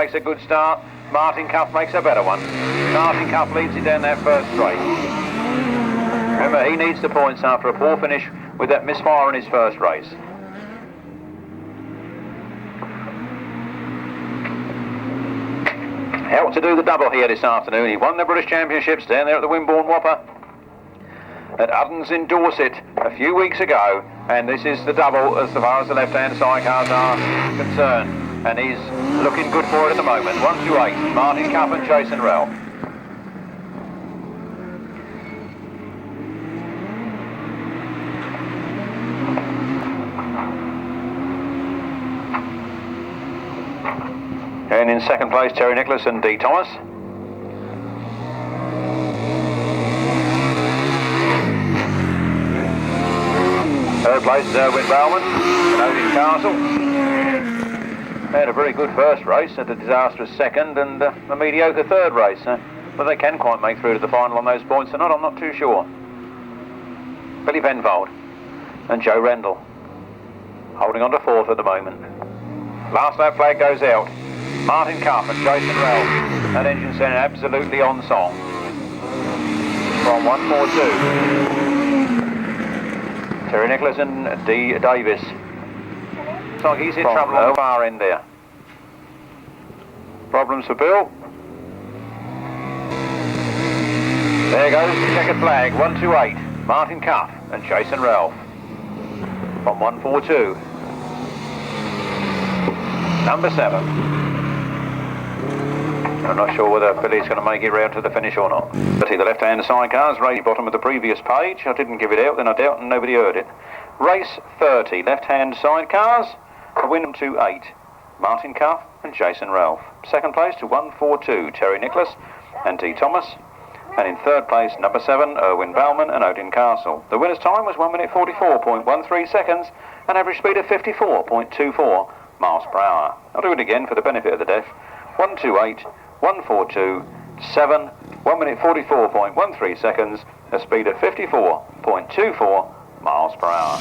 makes a good start. Martin Cuff makes a better one. Martin Cuff leads it down that first straight. Remember, he needs the points after a poor finish with that misfire in his first race. Helped to do the double here this afternoon. He won the British Championships down there at the Wimborne Whopper at Uddens in Dorset a few weeks ago, and this is the double as far as the left-hand sidecars are concerned, and he's looking good for it at the moment. 1, 2, 8, Martin Cuff and Jason Ralph. And in second place, Terry Nicholas and D. Thomas. Third place is Eirwin Balman and Odin Castle. They had a very good first race, had a disastrous second and a mediocre third race. But they can quite make through to the final on those points or not, I'm not too sure. Billy Penfold and Joe Rendell holding on to fourth at the moment. Last lap flag goes out. Martin Cuff and Jason Ralph. That engine sounded absolutely on song. From 142. Terry Nicholas and D. Davis. Looks like he's in trouble on the far end there. Problems for Bill. There goes the checkered flag. 128. Martin Cuff and Jason Ralph. From 142. Number 7. I'm not sure whether Billy's going to make it round to the finish or not. But see, the left-hand sidecars, race bottom of the previous page. I didn't give it out, then I doubt and nobody heard it. Race 30, left-hand sidecars, a win to 8. Martin Cuff and Jason Ralph. Second place to 142, Terry Nicholas and T. Thomas. And in third place, number 7, Eirwin Balman and Odin Castle. The winner's time was 1 minute 44.13 seconds, an average speed of 54.24 miles per hour. I'll do it again for the benefit of the deaf. 128, 142, 7, 1 minute 44.13 seconds, a speed of 54.24 miles per hour.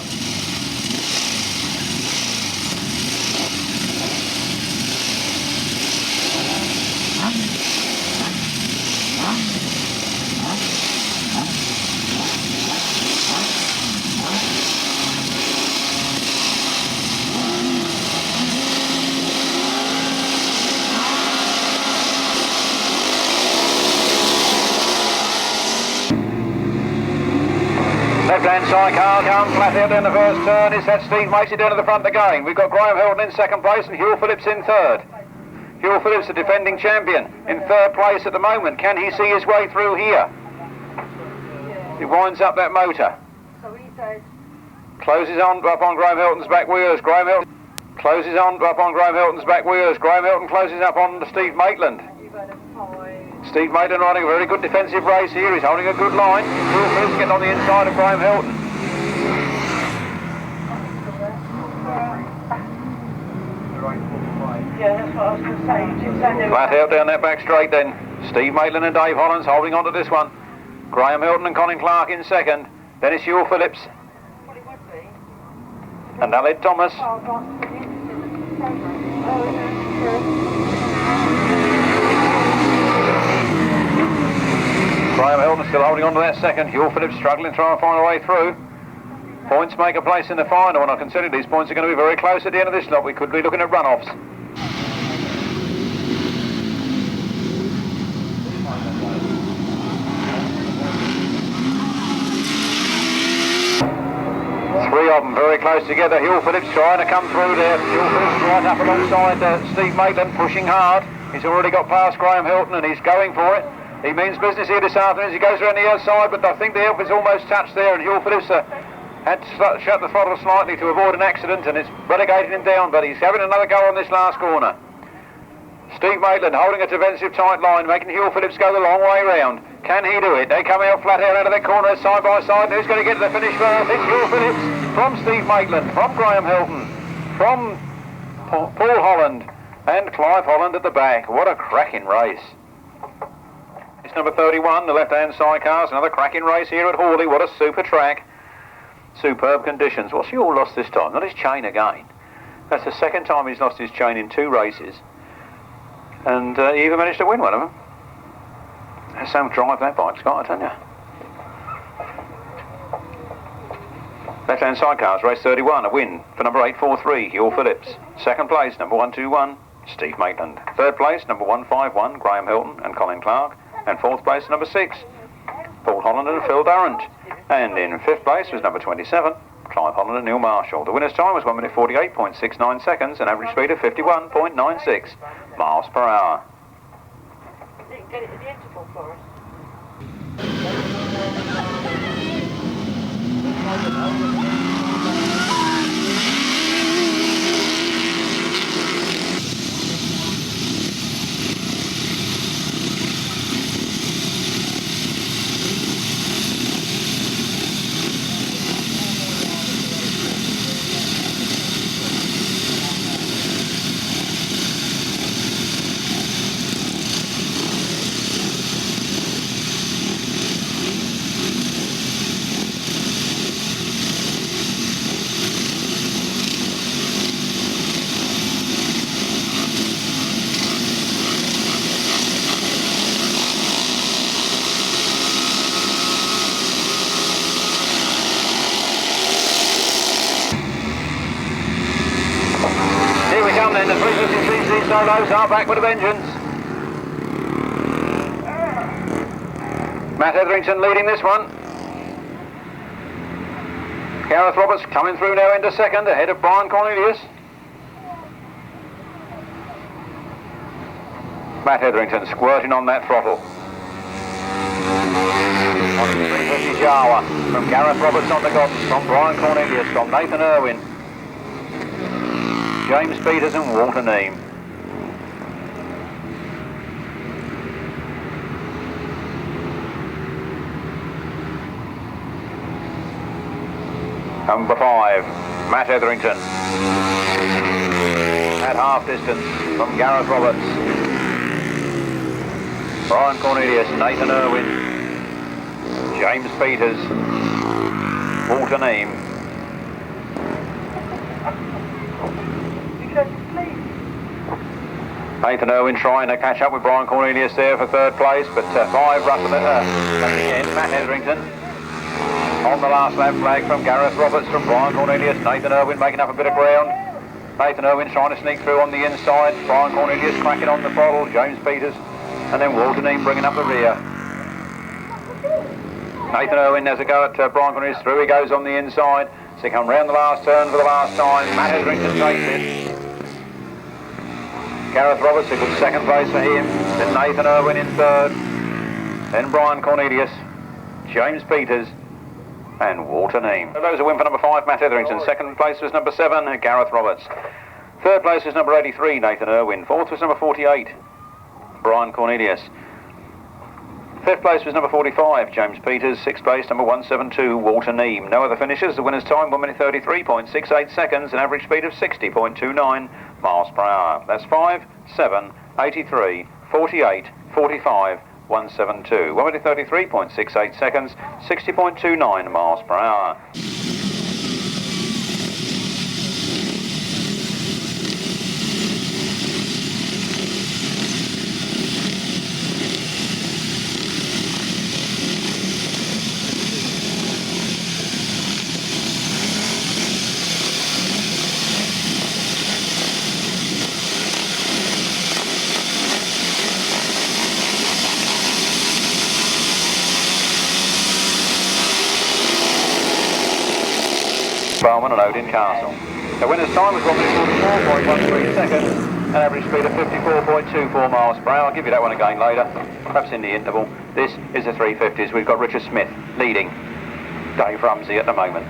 Left-hand sidecar comes flat out down the first turn. Is that Steve makes it down to the front again. We've got Graham Hilton in second place and Hywell Phillips in third. Hywell Phillips, the defending champion, in third place at the moment. Can he see his way through here? He winds up that motor. Closes on up on Graham Hilton's back wheels. Graham Hilton closes on up on Graham Hilton's back wheels. Graham Hilton closes up on Steve Maitland. Steve Maitland riding a very good defensive race here. He's holding a good line. Hywell Phillips getting on the inside of Graham Hilton. Yeah, that's what I was going to say. Flat out down that back straight then. Steve Maitland and Dave Hollands holding on to this one. Graham Hilton and Colin Clark in second. Then it's Hywell Phillips. And LH Thomas. Graham Hilton still holding on to that second. Hywell Phillips struggling to try and find a way through. Points make a place in the final, and I consider these points are going to be very close at the end of this lot. We could be looking at run-offs. Three of them very close together. Hywell Phillips trying to come through there. Hywell Phillips right up alongside Steve Maitland, pushing hard. He's already got past Graham Hilton and he's going for it. He means business here this afternoon as he goes around the outside, but I think the help is almost touched there, and Hywell Phillips had to shut the throttle slightly to avoid an accident, and it's relegated him down, but he's having another go on this last corner. Steve Maitland holding a defensive tight line, making Hywell Phillips go the long way round. Can he do it? They come out flat out of that corner side by side. Who's going to get to the finish first? It's Hywell Phillips from Steve Maitland, from Graham Hilton, from Paul Holland, and Clive Holland at the back. What a cracking race. It's number 31, the left-hand sidecars. Another cracking race here at Horley. What a super track. Superb conditions. What's Hywell lost this time? Not his chain again. That's the second time he's lost his chain in 2 races. And he even managed to win one of them. That's some drive that bike, Scott, I tell you. Left-hand sidecars, race 31, a win for number 843, Hywell Phillips. Second place, number 121, Steve Maitland. Third place, number 151, Graham Hilton and Colin Clark. And fourth place, number 6, Paul Holland and Phil Durrant. And in fifth place was number 27, Clive Holland and Neil Marshall. The winner's time was 1 minute 48.69 seconds, an average speed of 51.96 miles per hour. You can get it at the interval for us. And the 350cc solos are back with a vengeance. Matt Etherington leading this one. Gareth Roberts coming through now into second, ahead of Brian Cornelius. Matt Etherington squirting on that throttle. On the 350 Jawa from Gareth Roberts on the Godden, from Brian Cornelius, from Nathan Eirwin, James Peters and Walter Neame. Number 5, Matt Etherington. At half distance from Gareth Roberts, Brian Cornelius, Nathan Eirwin, James Peters, Walter Neame. Nathan Eirwin trying to catch up with Brian Cornelius there for third place, but 5 rough at the end. Matt Etherington on the last lap flag from Gareth Roberts, from Brian Cornelius. Nathan Eirwin making up a bit of ground. Nathan Eirwin trying to sneak through on the inside. Brian Cornelius cracking on the throttle. James Peters and then Walter Neame bringing up the rear. Nathan Eirwin has a go at Brian Cornelius. Through he goes on the inside. So he come round the last turn for the last time. Matt Etherington takes it. Gareth Roberts, a good second place for him. Then Nathan Eirwin in third. Then Brian Cornelius, James Peters and Walter Neame. So those a win for number 5, Matt Etherington. Second place was number 7, Gareth Roberts. Third place was number 83, Nathan Eirwin. Fourth was number 48, Brian Cornelius. Fifth place was number 45, James Peters. Sixth place, number 172, Walter Neame. No other finishers. The winner's time, 1 minute 33.68 seconds, an average speed of 60.29 miles per hour. That's 5, 7, 83, 48, 45, 172. 1 minute 33.68 seconds, 60.29 miles per hour. Balman and Odin Castle. The winner's time was 1 minute 44.13 seconds, an average speed of 54.24 miles per hour. I'll give you that one again later, perhaps in the interval. This is the 350s. We've got Richard Smith leading Dave Rumsey at the moment.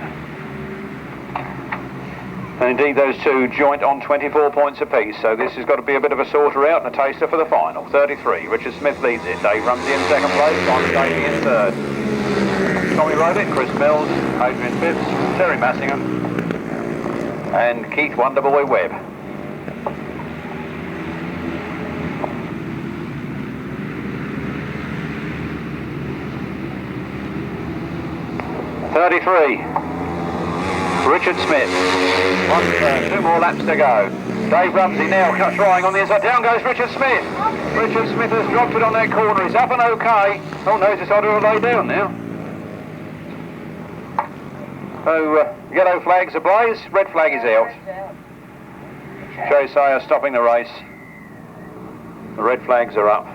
And indeed those two joint on 24 points apiece, so this has got to be a bit of a sorter out and a taster for the final. 33, Richard Smith leads it. Dave Rumsey in second place, Simon Davey in third. Tommy rode it, Chris Mills, Adrian Phipps, Terry Massingham and Keith Wonderboy Webb. Richard Smith. 2 more laps to go. Dave Rumsey now trying on the inside. Down goes Richard Smith. Richard Smith has dropped it on that corner. He's up and okay. Oh no, he's decided to lay down now. So, yellow flag's ablaze, red flag is out. GTSA are stopping the race. The red flags are up.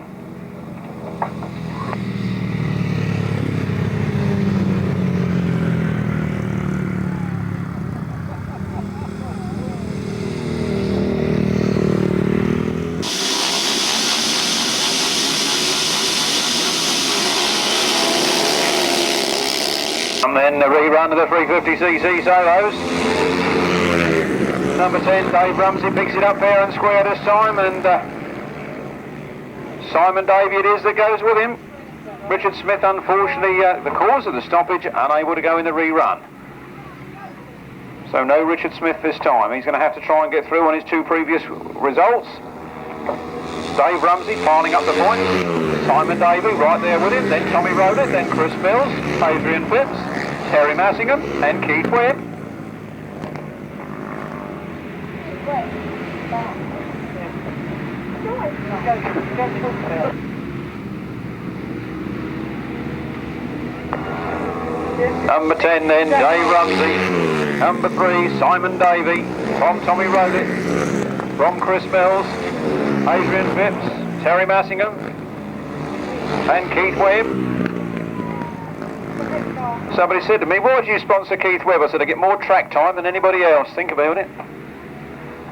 And then the rerun of the 350cc solos. Number 10, Dave Rumsey picks it up fair and square this time, and Simon Davey it is that goes with him. Richard Smith, unfortunately, the cause of the stoppage, unable to go in the rerun. So no Richard Smith this time. He's going to have to try and get through on his two previous results. Dave Rumsey piling up the points. Simon Davey right there with him. Then Tommy Roder, then Chris Mills, Adrian Phipps, Terry Massingham and Keith Webb. Number 10 then, Dave Rumsey. Number 3, Simon Davey. From Tommy Roder. From Chris Mills, Adrian Phipps, Terry Massingham and Keith Webb. Somebody said to me, why did you sponsor Keith Webb? I said, I get more track time than anybody else. Think about it.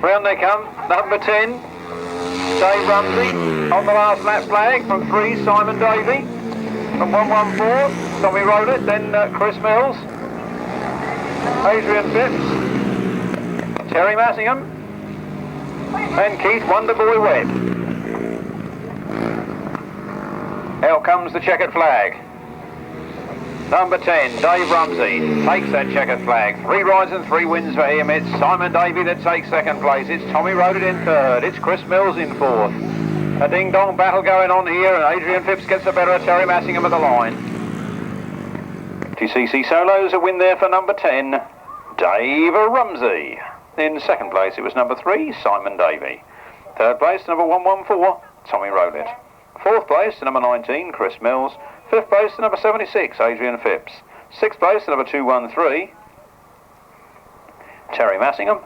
Round they come. Number 10, Dave Rumsey on the last lap flag. From 3, Simon Davey. From 114, Tommy Roder, then Chris Mills, Adrian Phipps, Terry Massingham and Keith Wonderboy Webb. Out comes the checkered flag. Number 10, Dave Rumsey takes that checkered flag. 3 rides and 3 wins for him. It's Simon Davey that takes second place. It's Tommy Roder in third. It's Chris Mills in fourth. A ding-dong battle going on here, and Adrian Phipps gets the better of Terry Massingham at the line. GTCC solos, a win there for number 10, Dave Rumsey. In second place, it was number 3, Simon Davey. Third place, number 114, Tommy Roder. Fourth place, number 19, Chris Mills. Fifth place, number 76, Adrian Phipps. Sixth place, number 213, Terry Massingham.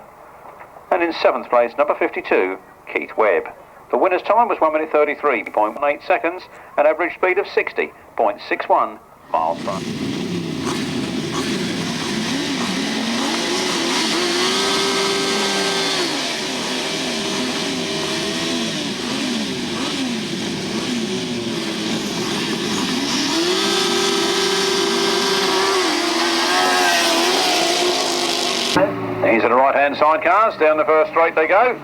And in seventh place, number 52, Keith Webb. The winner's time was 1 minute 33.18 seconds, an average speed of 60.61 miles per hour. These are the right-hand sidecars. Down the first straight they go.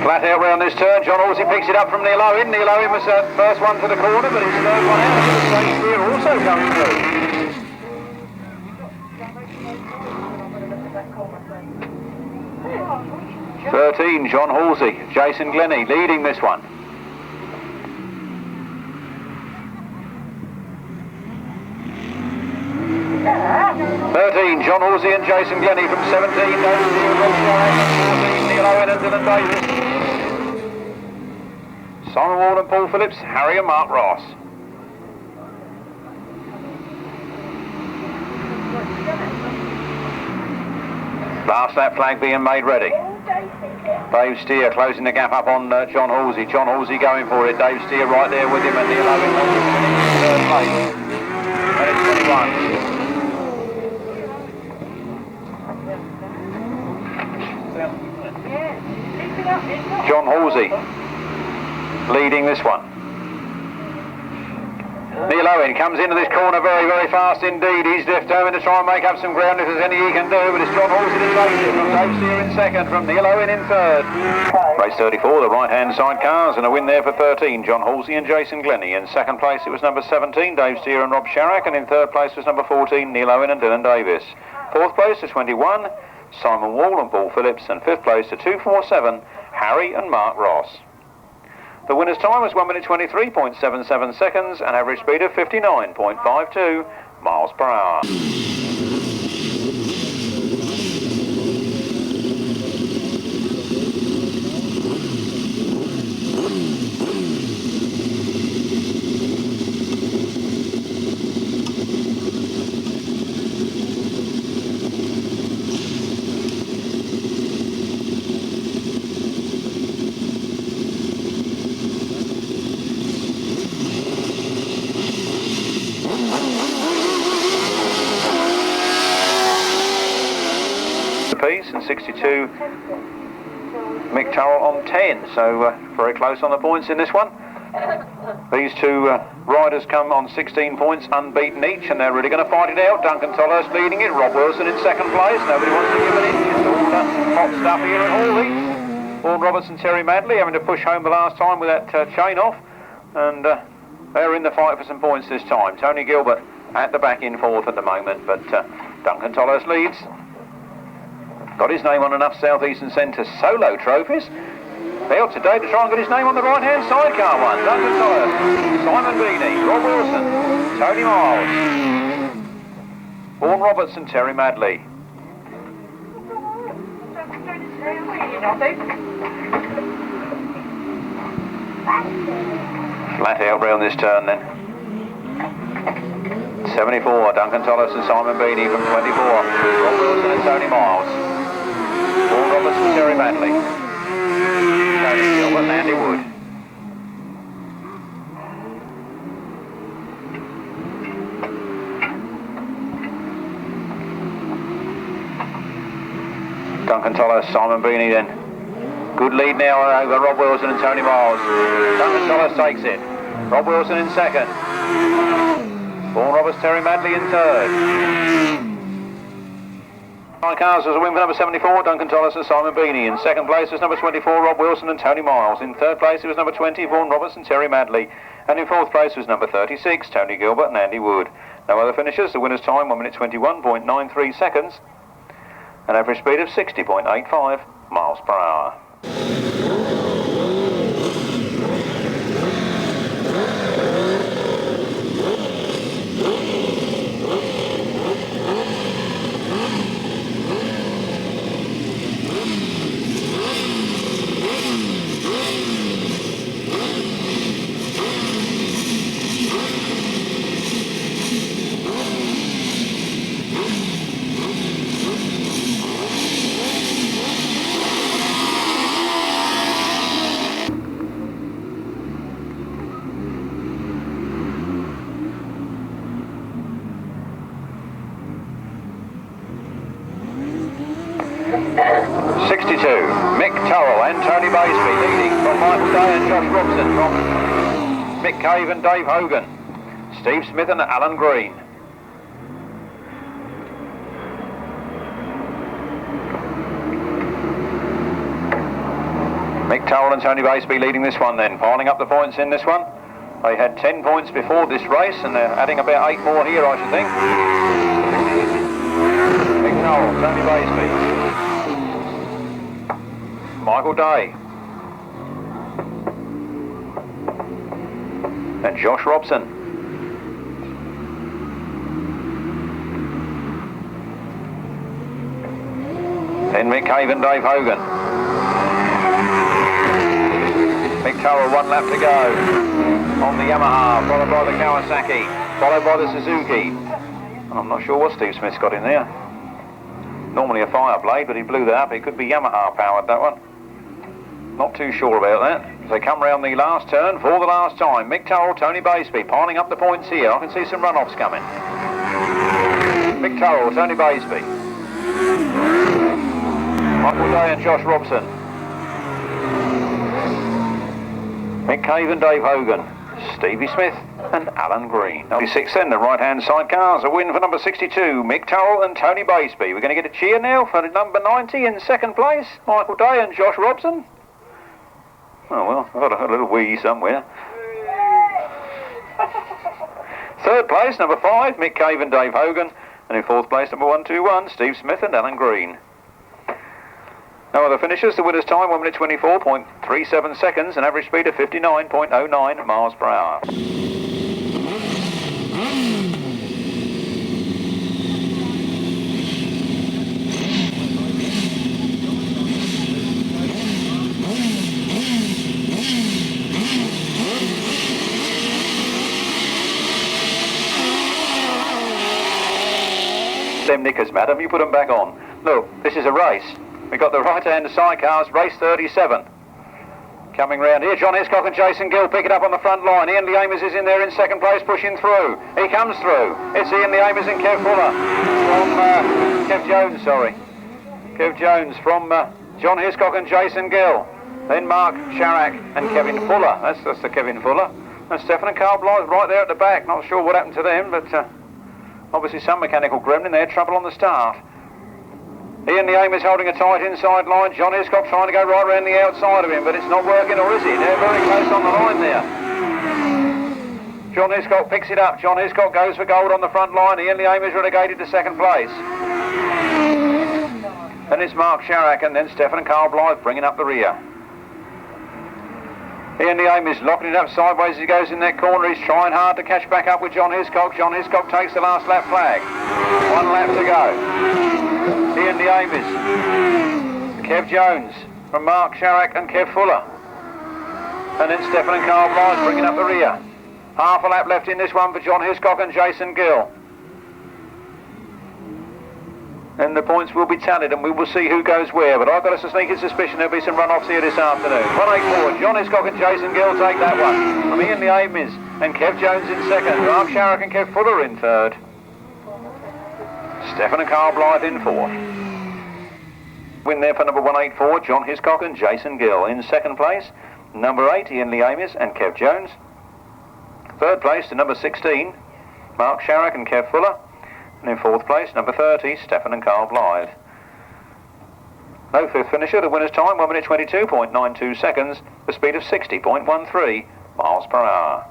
Flat out round this turn. John Halsey picks it up from Neal Owen. Neal Owen was the first one to the corner, but his third one out. The same spear also coming through. 13, John Halsey. Jason Glennie leading this one. 13, John Halsey and Jason Glennie from 17, David Steele and Rob Shire, 14, Neal Owen and Dylan Davis. Symon Wall and Paul Phillips, Harry and Mark Ross. Last lap flag being made ready. Dave Steer closing the gap up on John Halsey. John Halsey going for it. Dave Steer right there with him and Neal Owen in third place. And it's 21. John Halsey leading this one. Neal Owen comes into this corner very, very fast indeed. He's determined to try and make up some ground if there's any he can do, but it's John Halsey that takes it from Dave Steer in second, from Neal Owen in third. Race 34, the right-hand side cars, and a win there for 13, John Halsey and Jason Glennie. In second place it was number 17, Dave Steer and Rob Sharrock, and in third place was number 14, Neal Owen and Dylan Davis. Fourth place to 21, Symon Wall and Paul Phillips, and fifth place to 247, Harry and Mark Ross. The winner's time was 1 minute 23.77 seconds, an average speed of 59.52 miles per hour. 62. Mick Turrell on 10, so very close on the points in this one. These two riders come on 16 points, unbeaten each, and they're really going to fight it out. Duncan Tolhurst leading it, Rob Wilson in second place. Nobody wants to give an inch. It's all hot stuff here at Horley. Vaughan Robertson, Terry Madley having to push home the last time with that chain off, and they're in the fight for some points this time. Tony Gilbert at the back in fourth at the moment, but Duncan Tolhurst leads. Got his name on enough South East and Centre solo trophies. Failed today to try and get his name on the right-hand sidecar one. Duncan Tolhurst, Simon Beanie, Rob Wilson, Tony Miles, Vaughan Robertson, Terry Madley. Flat out round this turn then. 74, Duncan Tolhurst and Simon Beanie from 24. Rob Wilson and Tony Miles. Vaughan Robertson, Terry Madley. Tony Gilbert and Andy Wood. Duncan Tolhurst, Simon Beanie then. Good lead now over Rob Wilson and Tony Miles. Duncan Tolhurst takes it. Rob Wilson in second. Vaughan Roberts, Terry Madley in third. Sidecars was a win for number 74, Duncan Tolhurst and Simon Beanie. In second place was number 24, Rob Wilson and Tony Miles. In third place it was number 20, Vaughan Roberts and Terry Madley. And in fourth place was number 36, Tony Gilbert and Andy Wood. No other finishers. The winner's time 1 minute 21.93 seconds. An average speed of 60.85 miles per hour. 62, Mick Turrell and Tony Baseby leading from Michael Day and Josh Robson, from Mick Cave and Dave Hogan, Steve Smith and Alan Green. Mick Turrell and Tony Baseby leading this one then, piling up the points in this one. They had 10 points before this race and they're adding about 8 more here, I should think. Mick Turrell, Tony Baseby, Michael Day and Josh Robson. Then Mick Cave and Dave Hogan. Mick Turrell, 1 lap to go on the Yamaha, followed by the Kawasaki, followed by the Suzuki. And I'm not sure what Steve Smith's got in there. Normally a fire blade, but he blew that up. It could be Yamaha powered, that one. Not too sure about that. As they come round the last turn for the last time, Mick Turrell, Tony Baseby piling up the points here. I can see some runoffs coming. Mick Turrell, Tony Baseby, Michael Day and Josh Robson, Mick Cave and Dave Hogan, Stevie Smith and Alan Green. 96 then, the right-hand sidecars. A win for number 62, Mick Turrell and Tony Baseby. We're going to get a cheer now for number 90 in second place, Michael Day and Josh Robson. Oh well, I've got a little wee somewhere. Third place, number 5, Mick Cave and Dave Hogan. And in fourth place, number 121, Steve Smith and Alan Green. No other finishers. The winner's time 1 minute 24.37 seconds, an average speed of 59.09 miles per hour. Them knickers, madam, you put them back on. Look, this is a race. We've got the right-hand sidecars, race 37. Coming round here, John Hiscock and Jason Gill pick it up on the front line. Ian Leamers is in there in second place, pushing through. He comes through. It's Ian Leamers and Kev Fuller. From Kev Jones, sorry. Kev Jones from John Hiscock and Jason Gill. Then Mark Sharrack and Kevin Fuller. That's the Kevin Fuller. And Stefan and Carl Blythe right there at the back. Not sure what happened to them, but obviously some mechanical gremlin there. Trouble on the start. Ian the Aim is holding a tight inside line. John Hiscock trying to go right around the outside of him, but it's not working, or is it? They're very close on the line there. John Hiscock picks it up. John Hiscock goes for gold on the front line. Ian the Aim is relegated to second place. Then it's Mark Sharrack and then Stefan and Carl Blythe bringing up the rear. Ian the Aim is locking it up sideways as he goes in that corner. He's trying hard to catch back up with John Hiscock. John Hiscock takes the last lap flag. 1 lap to go. Ian the Aim is Kev Jones from Mark Sharrack and Kev Fuller. And then Stefan and Carl Blythe bringing up the rear. Half a lap left in this one for John Hiscock and Jason Gill. And the points will be tallied and we will see who goes where. But I've got a sneaking suspicion there'll be some run-offs here this afternoon. 184, John Hiscock and Jason Gill take that one. From Ian the Aim is and Kev Jones in second. Mark Sharrack and Kev Fuller in third. Stefan and Carl Blythe in fourth. Win there for number 184, John Hiscock and Jason Gill. In second place, number 8, Ian the Aim is and Kev Jones. Third place to number 16, Mark Sharrack and Kev Fuller. And in fourth place, number 30, Stefan and Carl Blythe. No fifth finisher. The winner's time, 1 minute 22.92 seconds, the speed of 60.13 miles per hour.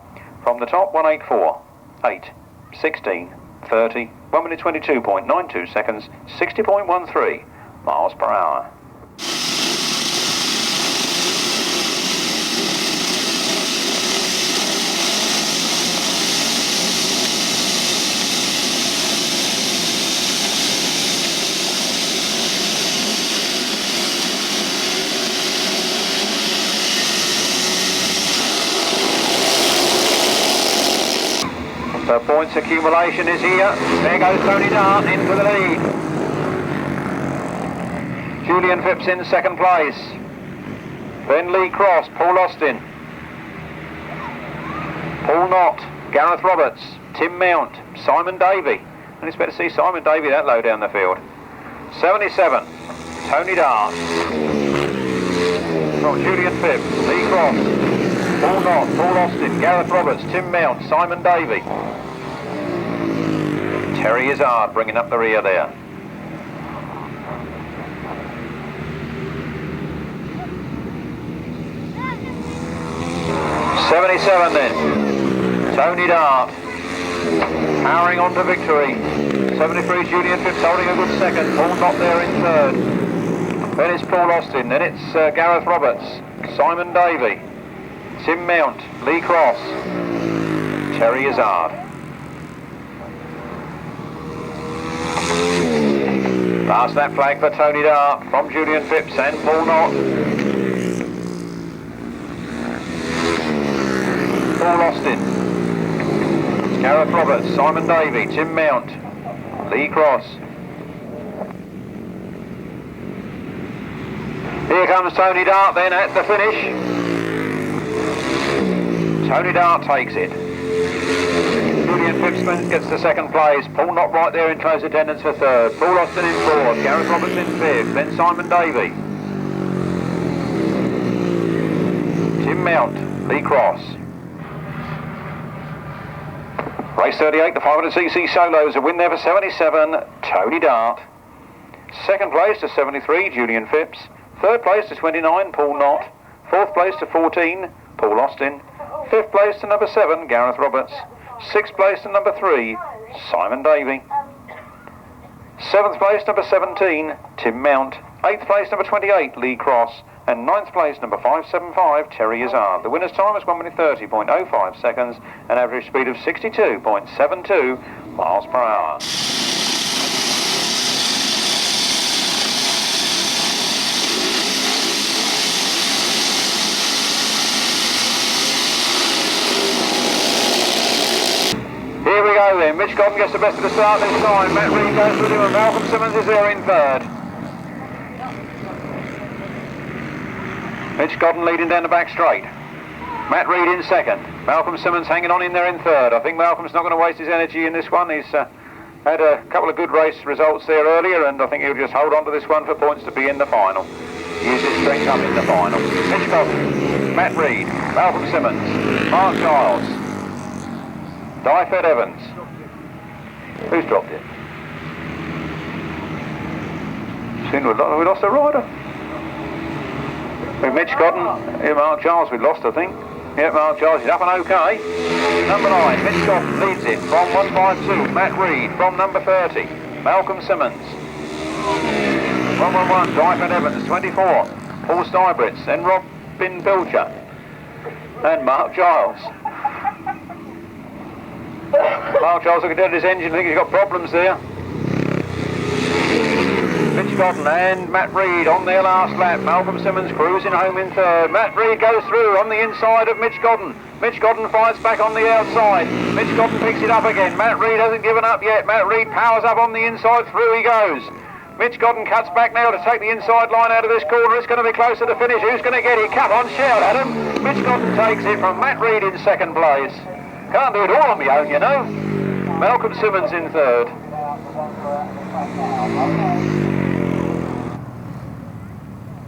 From the top, 184, 8, 16, 30, 1 minute 22.92 seconds, 60.13 miles per hour. The points accumulation is here. There goes Tony Dart into the lead. Julian Phipps in second place. Then Lee Cross, Paul Austin, Paul Knott, Gareth Roberts, Tim Mount, Simon Davey. And it's better to see Simon Davey that low down the field. 77, Tony Dart. From Julian Phipps, Lee Cross, Paul Knott, Paul Austin, Gareth Roberts, Tim Mount, Simon Davey. Terry Izzard bringing up the rear there. '77 then. Tony Dart powering on to victory. 73 Julian Phipps holding a good second. Paul Knott there in third. Then it's Paul Austin. Then it's Gareth Roberts, Simon Davey, Tim Mount, Lee Cross, Terry Izzard. Last that flag for Tony Dart from Julian Phipps and Paul Knott. Paul Austin, Gareth Roberts, Simon Davey, Tim Mount, Lee Cross. Here comes Tony Dart then at the finish. Tony Dart takes it. Julian Phipps gets to second place. Paul Knott right there in close attendance for third. Paul Austin in fourth. Gareth Roberts in fifth. Then Simon Davey. Tim Mount, Lee Cross. Race 38, the 500cc solos. A win there for 77, Tony Dart. Second place to 73, Julian Phipps. Third place to 29, Paul Knott. Fourth place to 14, Paul Austin. Fifth place to number 7, Gareth Roberts. Sixth place to number 3, Simon Davey. Seventh place, number 17, Tim Mount. Eighth place, number 28, Lee Cross. And ninth place, number 575, Terry Izzard. The winner's time is 1 minute 30.05 seconds, an average speed of 62.72 miles per hour. Here we go then. Mitch Godden gets the best of the start this time. Matt Reed goes with him and Malcolm Simmons is there in third. Mitch Godden leading down the back straight. Matt Reed in second. Malcolm Simmons hanging on in there in third. I think Malcolm's not going to waste his energy in this one. He's Had a couple of good race results there earlier, and I think he'll just hold on to this one for points to be in the final. Use his strength up in the final. Hiscock, Matt Reed, Malcolm Simmons, Mark Giles, Dyfed Evans. Who's dropped it? Soon we lost a rider. With Mitch Godden, yeah, Mark Giles we lost, I think. Yeah, Mark Giles is up and okay. Number 9, Mitch Godden leads it from 152. Matt Reed from number 30. Malcolm Simmons. 111, Dyfed Evans, 24. Paul Stybritz, then Robin Pilcher. And Mark Giles. Mark Giles looking down at his engine, I think he's got problems there. Mitch Godden and Matt Reed on their last lap. Malcolm Simmons cruising home in third. Matt Reed goes through on the inside of Mitch Godden. Mitch Godden fights back on the outside. Mitch Godden picks it up again. Matt Reed hasn't given up yet. Matt Reed powers up on the inside. Through he goes. Mitch Godden cuts back now to take the inside line out of this corner. It's going to be closer to finish. Who's going to get it? Come on, shout at him. Mitch Godden takes it from Matt Reed in second place. Can't do it all on my own, you know. Malcolm Simmons in third.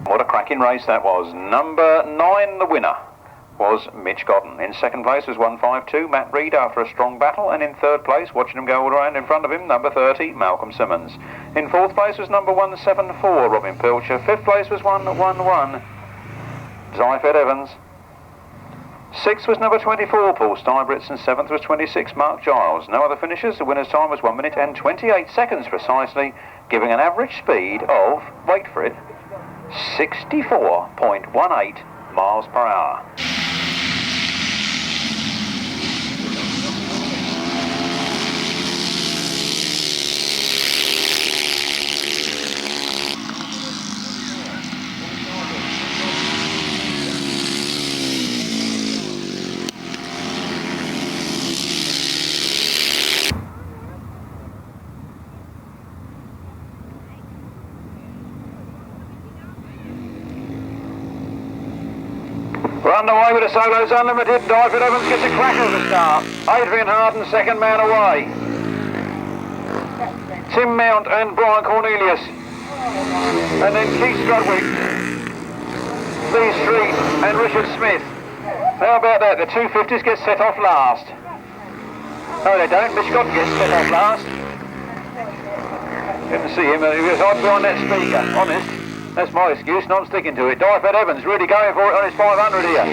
What a cracking race that was. Number 9, the winner, was Mitch Godden. In second place was 152, Matt Reed, after a strong battle. And in third place, watching him go all around in front of him, number 30, Malcolm Simmons. In fourth place was number 174, Robin Pilcher. Fifth place was 111, Dyfed Evans. Sixth was number 24, Paul Stybritz, and seventh was 26, Mark Giles. No other finishers. The winner's time was 1 minute and 28 seconds precisely, giving an average speed of, wait for it, 64.18 miles per hour. We're underway with the Solos Unlimited. Dyfed Evans gets a cracker at the start. Adrian Harden, second man away. Tim Mount and Brian Cornelius. And then Keith Strudwick, Lee Street and Richard Smith. How about that? The 250s get set off last. No, they don't. Mitch Godden gets set off last. Didn't see him. He was hiding behind that speaker. Honest. That's my excuse, and I'm sticking to it. Dyfed Evans really going for it on his 500 here.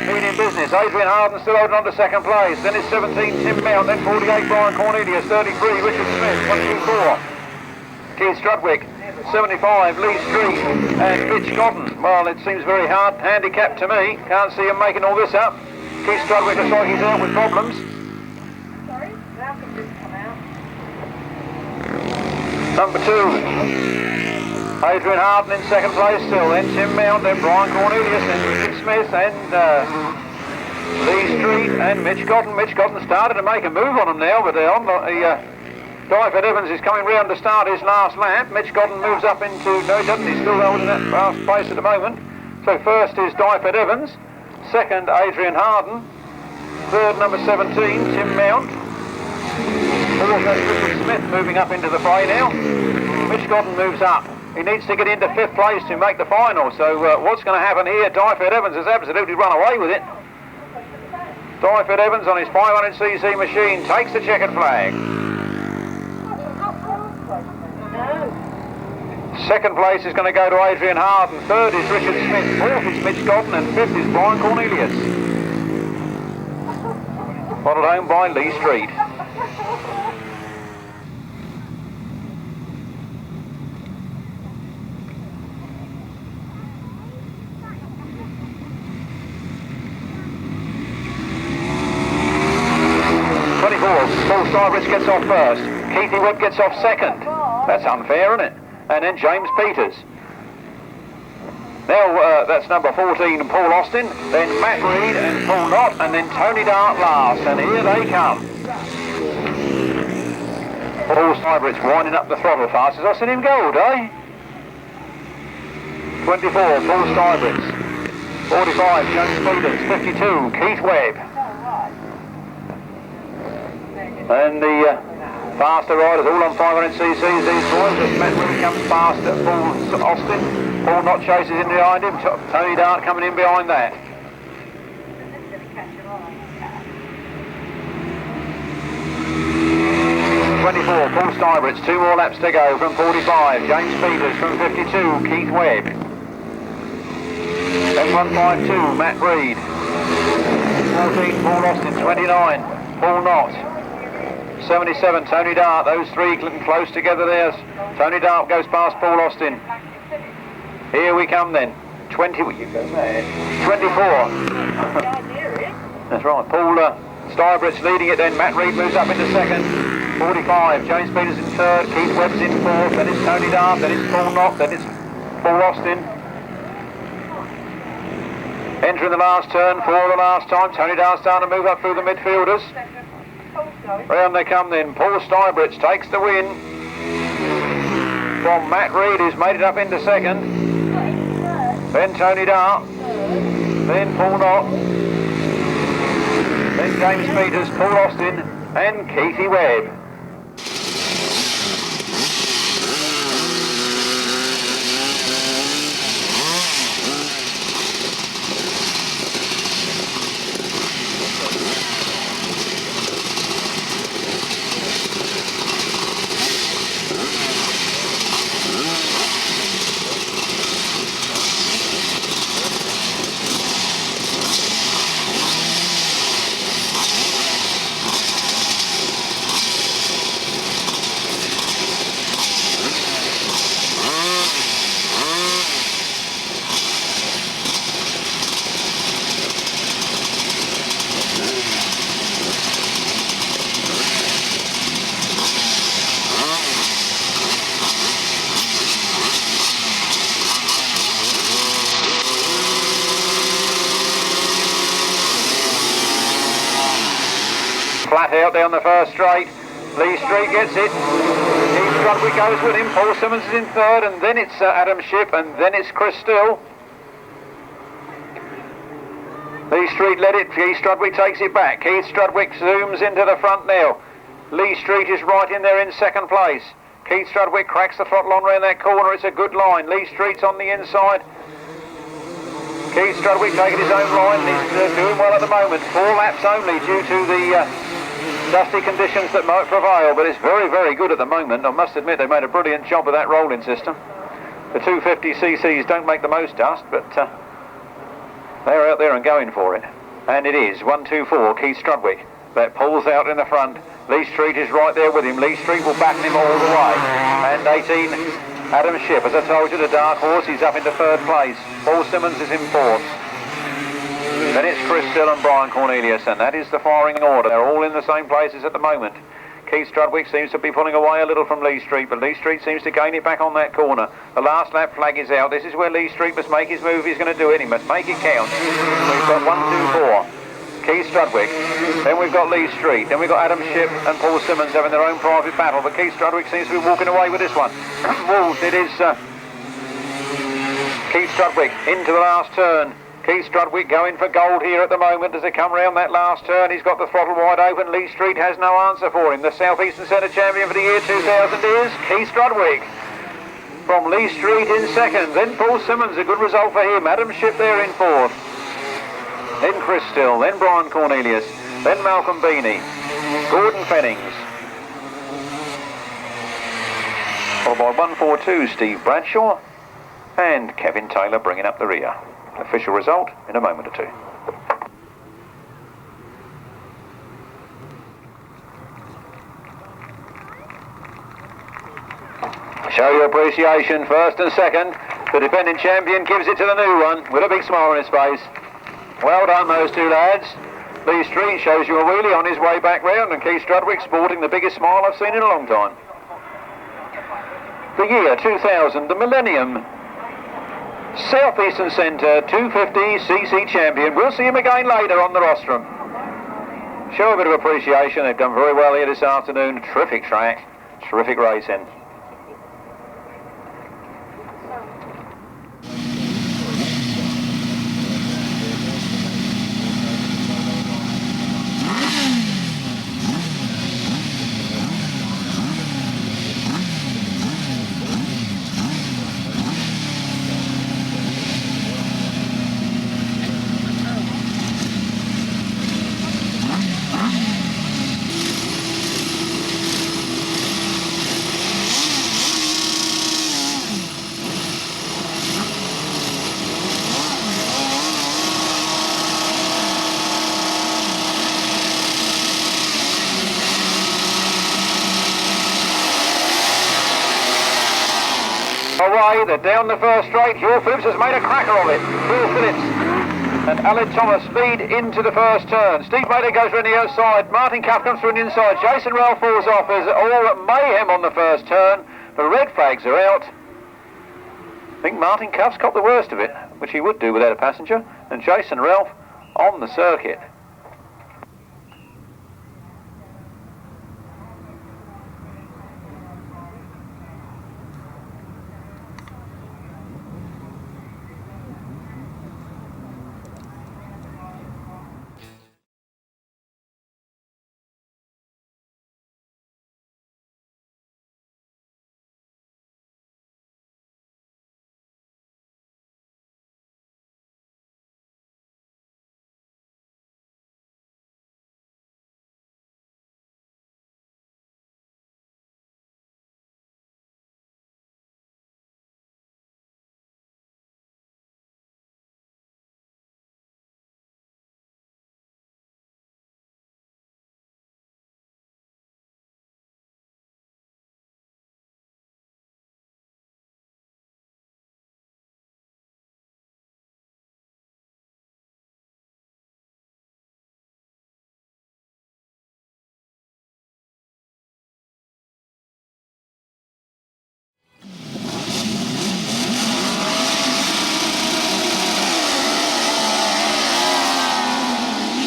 Meaning business. Adrian Harden still holding on to second place. Then it's 17, Tim Mount. Then 48, Brian Cornelius. 33, Richard Smith. 124, Keith Strudwick. 75, Lee Street and Mitch Godden. Well, it seems very hard handicap to me. Can't see him making all this up. Keith Strudwick looks like he's out with problems. Sorry, Malcolm didn't come out. Number 2. Adrian Harden in second place still, then Tim Mount, then Brian Cornelius, then Richard Smith, and Lee Street, and Mitch Godden. Mitch Godden started to make a move on him now, but Dyfed Evans is coming round to start his last lap. Mitch Godden moves up into, no he doesn't, he's still holding that last place at the moment. So first is Dyfed Evans, second Adrian Harden, third number 17, Tim Mount, fourth that's Richard Smith moving up into the fray now. Mitch Godden moves up. He needs to get into 5th place to make the final. So what's going to happen here? Dyfed Evans has absolutely run away with it. Dyfed Evans on his 500cc machine takes the checkered flag. No. Second place is going to go to Adrian Harden. Third is Richard Smith. Fourth is Mitch Godden. And fifth is Brian Cornelius. Followed home by Lee Street. Paul Stybritz gets off first. Keithy Webb gets off second. That's unfair, isn't it? And then James Peters. Now that's number 14, Paul Austin. Then Matt Reed and Paul Knott. And then Tony Dart last. And here they come. Paul Stybritz winding up the throttle fast as I seen him go all day. 24, Paul Stybritz. 45, James Peters. 52, Keith Webb. And the Faster riders, all on 500cc's, these boys. As Matt Reed comes past at Paul Austin. Paul Knott chases in behind him. Tony Dart coming in behind that. 24, Paul Stuybrits, 2 more laps to go from 45. James Peters from 52, Keith Webb. Then 152, Matt Reed. 14, Paul Austin, 29, Paul Knott. 77, Tony Dart, those three close together there. Tony Dart goes past Paul Austin. Here we come then. 20, will you go there? 24. That's right, Paul Stuybrits leading it then. Matt Reed moves up into second. 45, James Peters in third, Keith Webb's in fourth, then it's Tony Dart, then it's Paul Knott, then it's Paul Austin. Entering the last turn for the last time, Tony Dart's starting to move up through the midfielders. Round they come then, Paul Stuybrits takes the win from Matt Reed, who's made it up into second. Then Tony Dart, then Paul Knott, then James Peters, Paul Austin and Keithy Webb. Flat out there on the first straight. Lee Street gets it. Keith Strudwick goes with him. Paul Simmons is in third, and then it's Adam Shipp, and then it's Chris Still. Lee Street led it. Keith Strudwick takes it back. Keith Strudwick zooms into the front now. Lee Street is right in there in second place. Keith Strudwick cracks the throttle on round that corner. It's a good line. Lee Street's on the inside. Keith Strudwick taking his own line. He's doing well at the moment. 4 laps only due to the dusty conditions that might prevail, but it's very, very good at the moment. I must admit they made a brilliant job of that rolling system. The 250cc's don't make the most dust, but they're out there and going for it. And it is 124, Keith Strudwick. That pulls out in the front. Lee Street is right there with him. Lee Street will back him all the way. And 18, Adam Shipp. As I told you, the dark horse, he's up into third place. Paul Simmons is in fourth. Then it's Chris Still and Brian Cornelius, and that is the firing order. They're all in the same places at the moment. Keith Strudwick seems to be pulling away a little from Lee Street, but Lee Street seems to gain it back on that corner. The last lap flag is out. This is where Lee Street must make his move. He's going to do it. He must make it count. We've got 1, 2, 4. Keith Strudwick. Then we've got Lee Street. Then we've got Adam Shipp and Paul Simmons having their own private battle, but Keith Strudwick seems to be walking away with this one. Wolves, it is Keith Strudwick into the last turn. Keith Strudwick going for gold here at the moment as they come round that last turn. He's got the throttle wide open. Lee Street has no answer for him. The South Eastern Centre champion for the year 2000 is Keith Strudwick. From Lee Street in second. Then Paul Simmons, a good result for him. Adam Shipp there in fourth. Then Chris Still. Then Brian Cornelius. Then Malcolm Beanie. Gordon Fennings. Followed by 142, Steve Bradshaw. And Kevin Taylor bringing up the rear. Official result in a moment or two. Show your appreciation, first and second. The defending champion gives it to the new one with a big smile on his face. Well done, those two lads. Lee Street shows you a wheelie on his way back round, and Keith Strudwick sporting the biggest smile I've seen in a long time. The year 2000, the millennium South Eastern Centre 250cc champion. We'll see him again later on the rostrum. Show a bit of appreciation. They've done very well here this afternoon. Terrific track, terrific racing. away. They're down the first straight. Hywell Phillips has made a cracker of it. Hywell Phillips and LH Thomas lead into the first turn. Steve Maitland goes around the outside. Martin Cuff comes through an inside. Jason Ralph falls off. There's all mayhem on the first turn. The red flags are out. I think Martin Cuff's got the worst of it, which he would do without a passenger. And Jason Ralph on the circuit.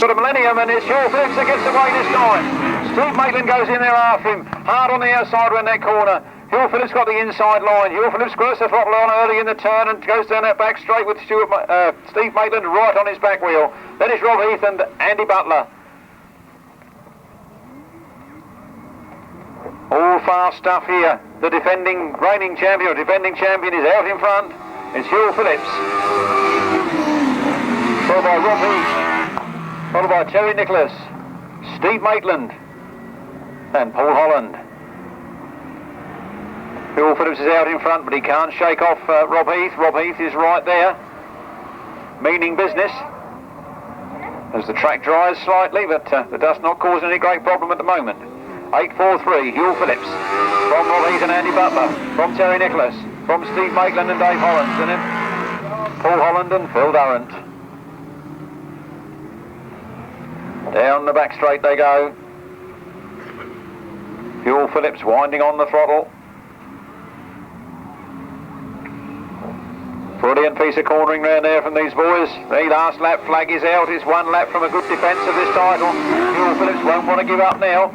Got a Millennium, and it's Hywell Phillips that gets away this time. Steve Maitland goes in there after him, hard on the outside around that corner. Hywell Phillips got the inside line. Hywell Phillips squirts the throttle on early in the turn and goes down that back straight with Steve Maitland right on his back wheel. Then it's Rob Heath and Andy Butler. All fast stuff here. The reigning champion is out in front. It's Hywell Phillips, followed by Rob Heath, followed by Terry Nicholas, Steve Maitland and Paul Holland. Hywell Phillips is out in front, but he can't shake off Rob Heath. Rob Heath is right there, meaning business as the track dries slightly, but the dust not causing any great problem at the moment. 8.43, Hywell Phillips, from Rob Heath and Andy Butler, from Terry Nicholas, from Steve Maitland and Dave Holland, and then Paul Holland and Phil Durrant. Down the back straight they go. Hywell Phillips winding on the throttle. Brilliant piece of cornering round there from these boys. The last lap flag is out. It's one lap from a good defence of this title. Hywell Phillips won't want to give up now.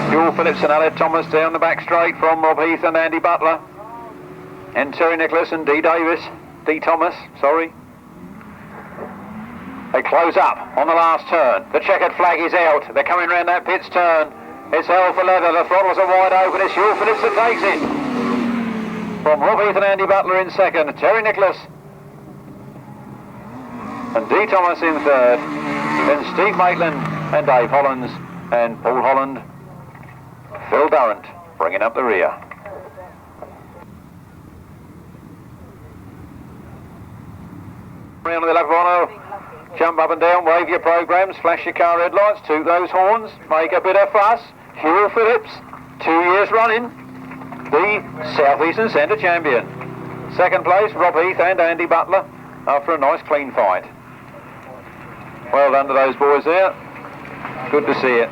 Hywell Phillips and LH Thomas down the back straight from Rob Heath and Andy Butler. And Terry Nicholas and D Thomas, sorry. They close up on the last turn. The checkered flag is out. They're coming round that pits turn. It's hell for leather. The throttles are wide open. It's Hywell Phillips that takes it. From Rob Heath and Andy Butler in second. Terry Nicholas and D Thomas in third. Then Steve Maitland and Dave Hollands and Paul Holland. Phil Durrant bringing up the rear. Round the lap of honour, jump up and down, wave your programmes, flash your car red lights, toot those horns, make a bit of fuss. Hywell Phillips, 2 years running, the South Eastern Centre champion. Second place, Rob Heath and Andy Butler, after a nice clean fight. Well done to those boys there. Good to see it.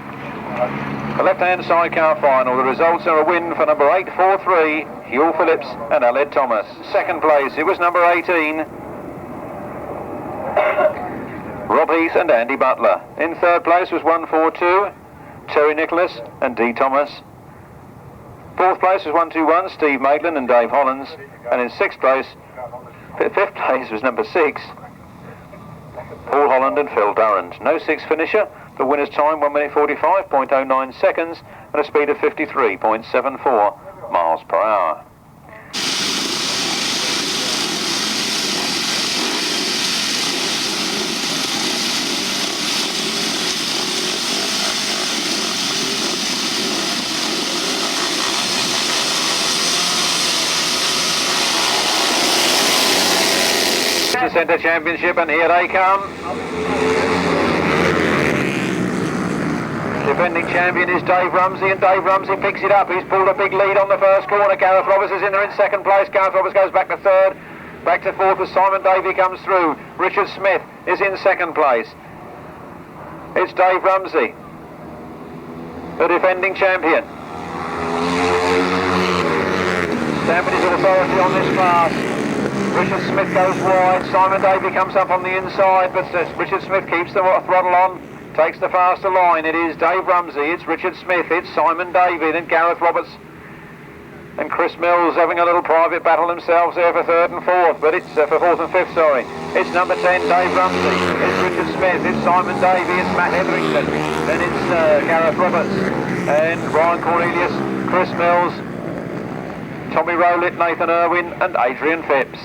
The left-hand sidecar final, the results are a win for number 843, Hywell Phillips and LH Thomas. Second place, it was number 18, Rob Heath and Andy Butler. In third place was 142, Terry Nicholas and D Thomas. Fourth place was 121, Steve Maitland and Dave Hollands. And in fifth place was number 6, Paul Holland and Phil Durrant. No sixth finisher. The winner's time 1 minute 45.09 seconds and a speed of 53.74 miles per hour. Centre Championship, and here they come. defending champion is Dave Rumsey, and Dave Rumsey picks it up. He's pulled a big lead on the first corner. Gareth Roberts is in there in second place. Gareth Roberts goes back to third. Back to fourth as Simon Davey comes through. Richard Smith is in second place. It's Dave Rumsey, the defending champion. Stamping his authority on this class. Richard Smith goes wide. Simon Davey comes up on the inside, but Richard Smith keeps the throttle on. Takes the faster line. It is Dave Rumsey, it's Richard Smith, it's Simon Davey, then Gareth Roberts and Chris Mills having a little private battle themselves there for third and fourth, but it's for fourth and fifth, sorry. It's number 10, Dave Rumsey, it's Richard Smith, it's Simon Davey, it's Matt Etherington, then it's Gareth Roberts and Brian Cornelius, Chris Mills, Tommy Rowlett, Nathan Eirwin and Adrian Phipps.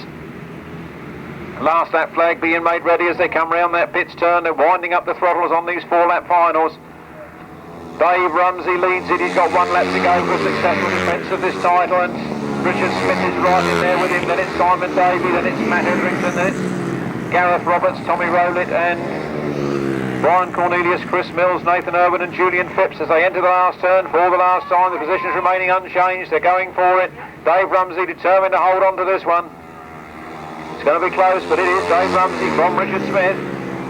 Last lap flag being made ready as they come round that pits turn. They're winding up the throttles on these 4-lap finals. Dave Rumsey leads it. He's got 1 lap to go for a successful defence of this title, and Richard Smith is right in there with him. Then it's Simon Davey, then it's Matt Etherington, then it's Gareth Roberts, Tommy Rowlett and Brian Cornelius, Chris Mills, Nathan Eirwin and Julian Phipps as they enter the last turn for the last time. The positions remaining unchanged. They're going for it. Dave Rumsey determined to hold on to this one. It's going to be close, but it is Dave Rumsey from Richard Smith.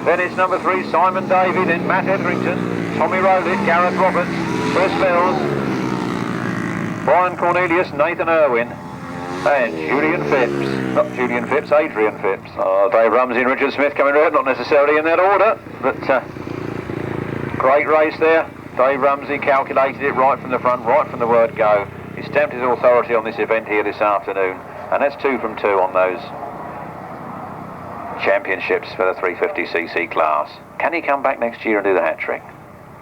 Then it's number 3, Simon Davey, then Matt Etherington, Tommy Rowlett, Gareth Roberts, Chris Mills, Brian Cornelius, Nathan Eirwin, and Julian Phipps. Not Julian Phipps, Adrian Phipps. Dave Rumsey and Richard Smith coming around, not necessarily in that order, but great race there. Dave Rumsey calculated it right from the front, right from the word go. He stamped his authority on this event here this afternoon, and that's 2 from 2 on those championships for the 350cc class. Can he come back next year and do the hat-trick?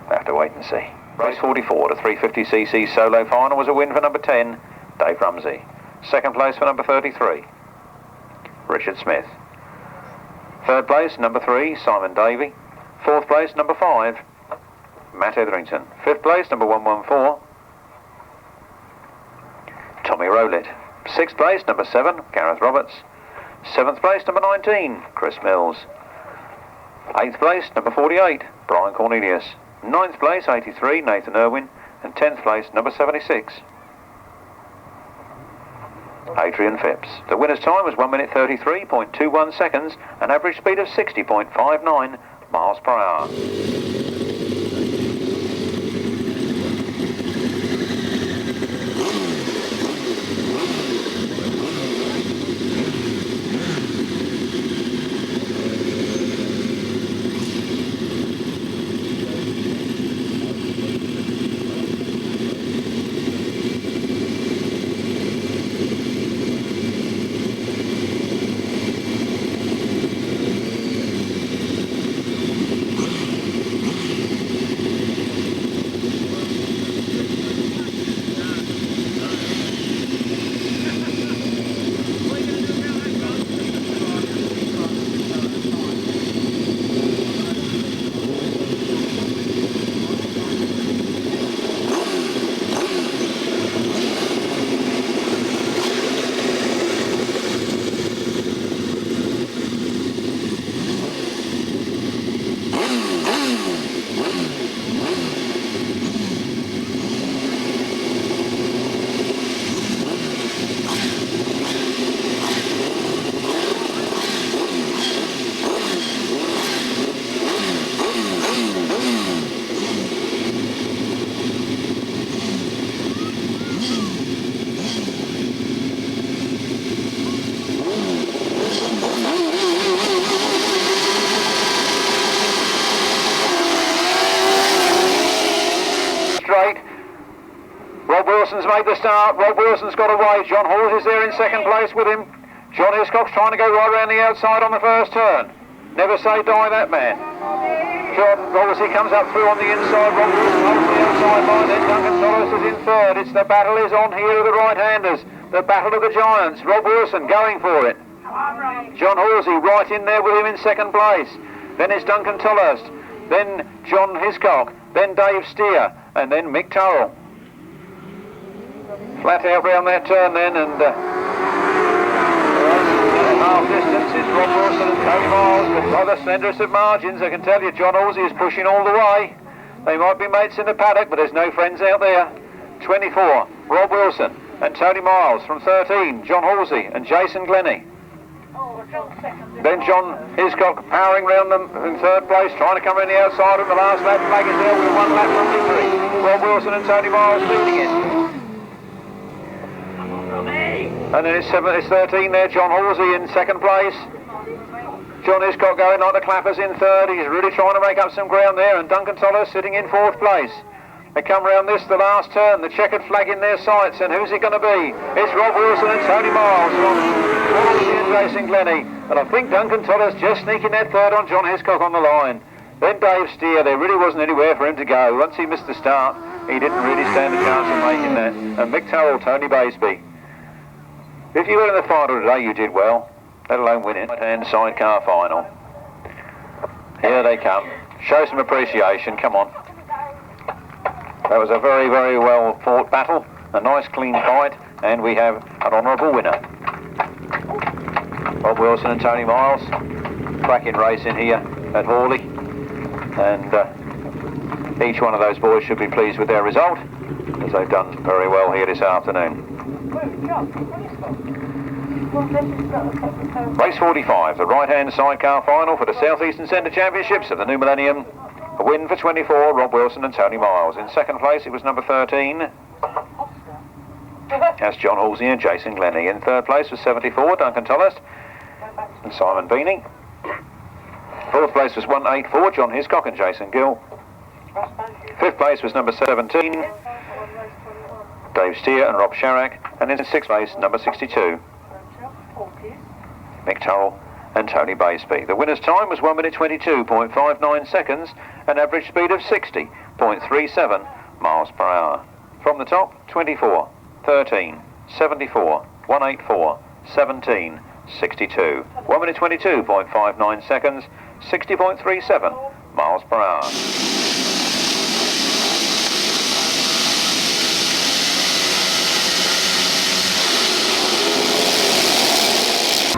We'll have to wait and see. Race 44, the 350cc solo final was a win for number 10, Dave Rumsey. Second place for number 33, Richard Smith. Third place, number 3, Simon Davey. Fourth place, number 5, Matt Etherington. Fifth place, number 114, Tommy Rowlett. Sixth place, number 7, Gareth Roberts. Seventh place, number 19, Chris Mills. Eighth place, number 48, Brian Cornelius. Ninth place, 83, Nathan Eirwin. And 10th place, number 76, Adrian Phipps. The winner's time was 1 minute 33.21 seconds, an average speed of 60.59 miles per hour. Made the start. Rob Wilson's got away. John Halsey is there in second place with him. John Hiscock's trying to go right around the outside on the first turn. Never say die, that man. John Halsey comes up through on the inside. Rob Wilson holds the outside line. Then Duncan Tolhurst is in third. It's the battle is on here of the right-handers. The battle of the giants. Rob Wilson going for it. John Halsey right in there with him in second place. Then it's Duncan Tolhurst. Then John Hiscock. Then Dave Steer. And then Mick Turrell. Flat out round that turn then, and half distance is Rob Wilson and Tony Miles, but by the slenderest of margins. I can tell you John Halsey is pushing all the way. They might be mates in the paddock, but there's no friends out there. 24, Rob Wilson and Tony Miles. From 13, John Halsey and Jason Glennie. Then John Hiscock powering round them in third place, trying to come in the outside of the last lap. Flag is there with 1 lap from victory. Rob Wilson and Tony Miles leading it. And then it's 13 there, John Halsey in second place. John Hiscock going like the clappers in third. He's really trying to make up some ground there, and Duncan Tolhurst sitting in fourth place. They come round this, the last turn, the checkered flag in their sights, and who's it going to be? It's Rob Wilson and Tony Miles from Horley and Jason Glennie. And I think Duncan Tolhurst just sneaking that third on John Hiscock on the line. Then Dave Steer, there really wasn't anywhere for him to go. Once he missed the start, he didn't really stand a chance of making that. And Mick Turrell, Tony Baisby. If you were in the final today, you did well, let alone win it. Right-hand sidecar final. Here they come. Show some appreciation, come on. That was a very, very well fought battle, a nice clean fight, and we have an honourable winner. Rob Wilson and Tony Miles, cracking racing here at Horley, and each one of those boys should be pleased with their result, as they've done very well here this afternoon. Race 45, the right-hand sidecar final for the South Eastern Centre Championships of the New Millennium. A win for 24, Rob Wilson and Tony Miles. In second place, it was number 13. That's John Halsey and Jason Glennie. In third place was 74, Duncan Tolhurst and Simon Beanie. Fourth place was 184, John Hiscock and Jason Gill. Fifth place was number 17, Dave Steer and Rob Sharrack. And in sixth place, number 62, Mick Turrell and Tony Baisby. The winner's time was 1 minute 22.59 seconds, an average speed of 60.37 miles per hour. From the top, 24, 13, 74, 184, 17, 62. 1 minute 22.59 seconds, 60.37 miles per hour.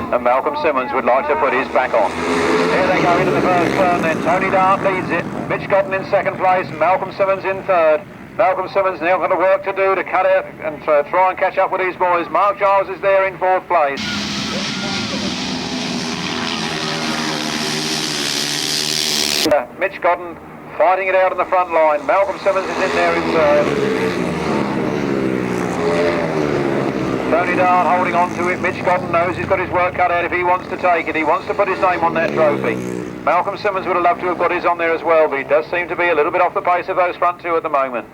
And Malcolm Simmons would like to put his back on. Here they go into the first turn then. Tony Dart leads it. Mitch Godden in second place. Malcolm Simmons in third. Malcolm Simmons now got a work to do to cut out and try and catch up with these boys. Mark Giles is there in fourth place. Mitch Godden fighting it out in the front line. Malcolm Simmons is in there in third. Tony Dart holding on to it. Mitch Godden knows he's got his work cut out if he wants to take it. He wants to put his name on that trophy. Malcolm Simmons would have loved to have got his on there as well, but he does seem to be a little bit off the pace of those front two at the moment.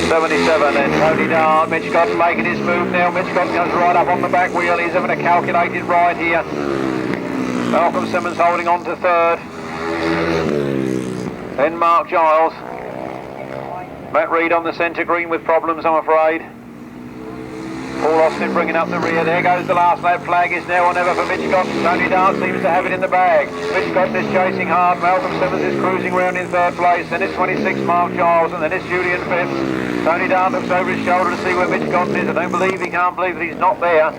77 then, Tony Dart. Mitch Godden making his move now. Mitch Godden comes right up on the back wheel. He's having a calculated ride here. Malcolm Simmons holding on to third. Then Mark Giles. Matt Reed on the centre green with problems, I'm afraid. Paul Austin bringing up the rear. There goes the last lap. Flag is now or never for Mitch Godden. Tony Dart seems to have it in the bag. Mitch Godden is chasing hard. Malcolm Simmons is cruising round in third place. Then it's 26, Mark Giles, and then it's Julian Phipps. Tony Dart looks over his shoulder to see where Mitch Godden is. I don't believe he can't believe that he's not there.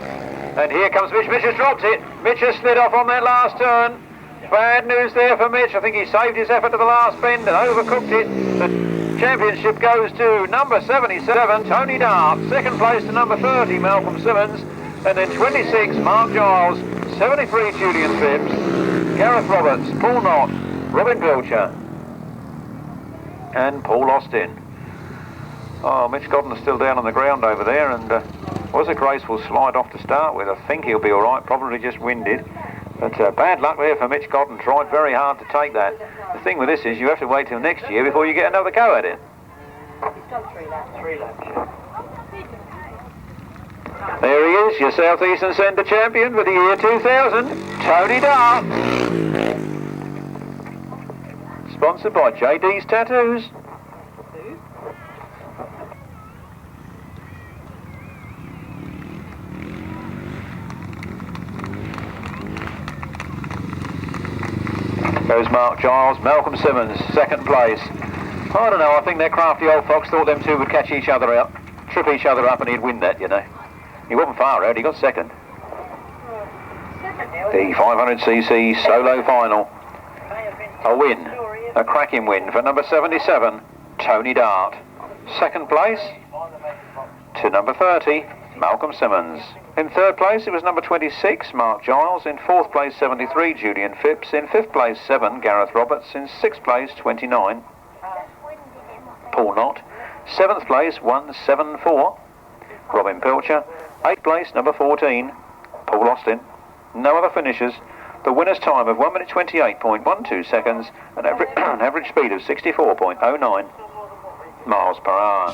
And here comes Mitch. Mitch has dropped it. Mitch has slid off on that last turn. Bad news there for Mitch. I think he saved his effort to the last bend and overcooked it. The championship goes to number 77, Tony Dart. Second place to number 30, Malcolm Simmons. And then 26, Mark Giles. 73, Julian Phipps. Gareth Roberts, Paul Knott, Robin Pilcher, and Paul Austin. Oh, Mitch Godden is still down on the ground over there, and was a graceful slide off to start with. I think he'll be all right, probably just winded. But bad luck there for Mitch Godden. Tried very hard to take that. The thing with this is you have to wait till next year before you get another go at it. He's done 3 laps. 3 laps, yeah. There he is, your South Eastern Centre champion for the year 2000, Tony Dart. Sponsored by JD's Tattoos. Goes Mark Giles, Malcolm Simmons, second place. I don't know, I think that crafty old fox thought them two would catch each other out, trip each other up, and he'd win that, you know. He wasn't far out, he got second. The 500cc solo final. A win, a cracking win for number 77, Tony Dart. Second place to number 30, Malcolm Simmons. In third place, it was number 26, Mark Giles. In fourth place, 73, Julian Phipps. In fifth place, 7, Gareth Roberts. In sixth place, 29, Paul Knott. Seventh place, 174, Robin Pilcher. Eighth place, number 14, Paul Austin. No other finishers. The winner's time of 1 minute 28.12 seconds, an average speed of 64.09 miles per hour.